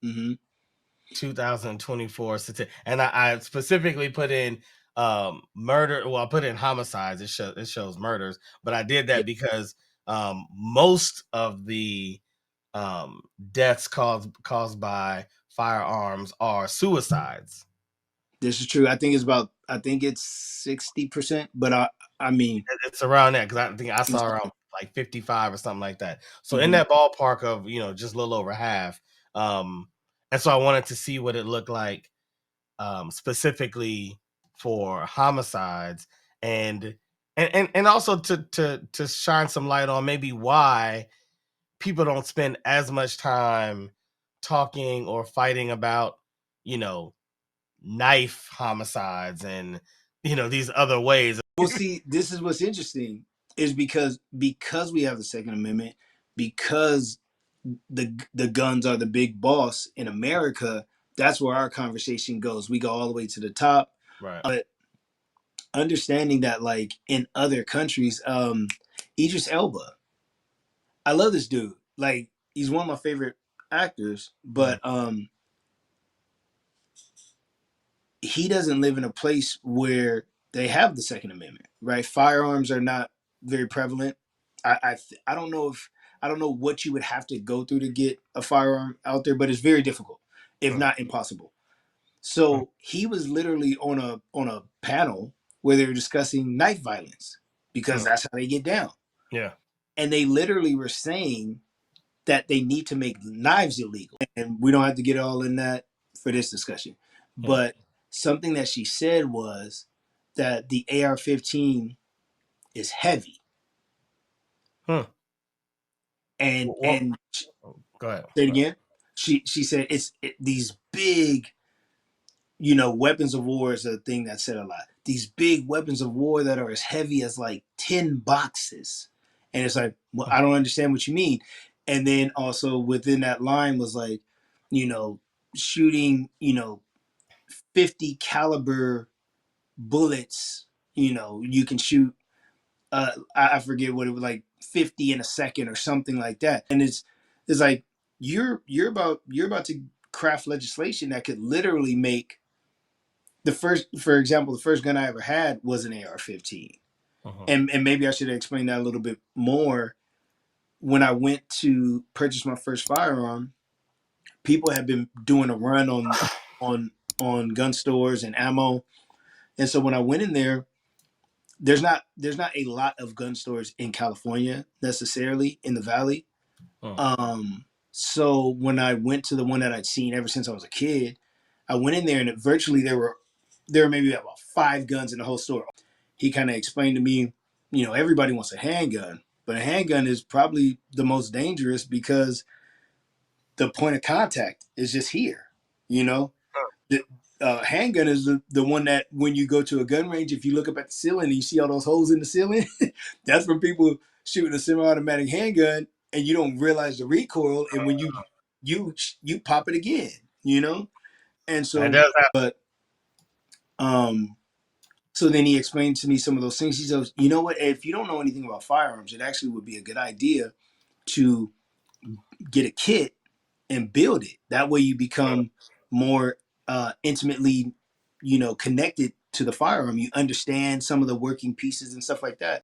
Mm-hmm. 2024 statistic, and I specifically put in murder. Well, I put in homicides. It shows murders, but I did Yeah, that because most of the deaths caused by firearms are suicides. this is true. I think it's 60%, but I mean, It's around that because I think I saw it's- around like 55 or something like that. So in mhm. that ballpark of just a little over half. Um, and so I wanted to see what it looked like specifically for homicides, and and also to shine some light on maybe why people don't spend as much time talking or fighting about you know knife homicides and these other ways. Well, see, this is what's interesting is because we have the Second Amendment, because the guns are the big boss in America. That's where our conversation goes. We go all the way to the top, Right. but understanding that, like in other countries, Idris Elba, I love this dude. Like he's one of my favorite actors, Mhm. but he doesn't live in a place where they have the Second Amendment, right? Firearms are not very prevalent. I don't know if I don't know what you would have to go through to get a firearm out there, but it's very difficult, if Mhm. not impossible. So he was literally on a panel where they were discussing knife violence because Mhm. that's how they get down, Yeah. and they literally were saying that they need to make knives illegal. And we don't have to get all in that for this discussion. Yeah. But something that she said was that the AR-15 is heavy, Hmm. What? and Go ahead. say it again. She said these big, weapons of war is a thing that said a lot. These big weapons of war that are as heavy as like 10 boxes. And it's like, well, I don't understand what you mean. And then also within that line was like, you know, shooting, 50 caliber bullets, you can shoot I forget what it was, like 50 in a second or something like that. And it's like you're about to craft legislation that could literally make for example, the first gun I ever had was an AR-15. Mhm. And maybe I should explain that a little bit more. When I went to purchase my first firearm, people had been doing a run on on gun stores and ammo. And so when I went in there, there's not a lot of gun stores in California necessarily in the valley. Mhm. So when I went to the one that I'd seen ever since I was a kid, I went in there and virtually there were maybe about 5 guns in the whole store. He kind of explained to me, everybody wants a handgun, but a handgun is probably the most dangerous because the point of contact is just here. You know, the handgun is the one that when you go to a gun range, if you look up at the ceiling and you see all those holes in the ceiling, that's from people shooting a semi-automatic handgun and you don't realize the recoil, and when you pop it again, and That so does happen. but um so then he explained to me some of those things. He says, you know what, if you don't know anything about firearms, it actually would be a good idea to get a kit and build it. That way you become more intimately, connected to the firearm. You understand some of the working pieces and stuff like that.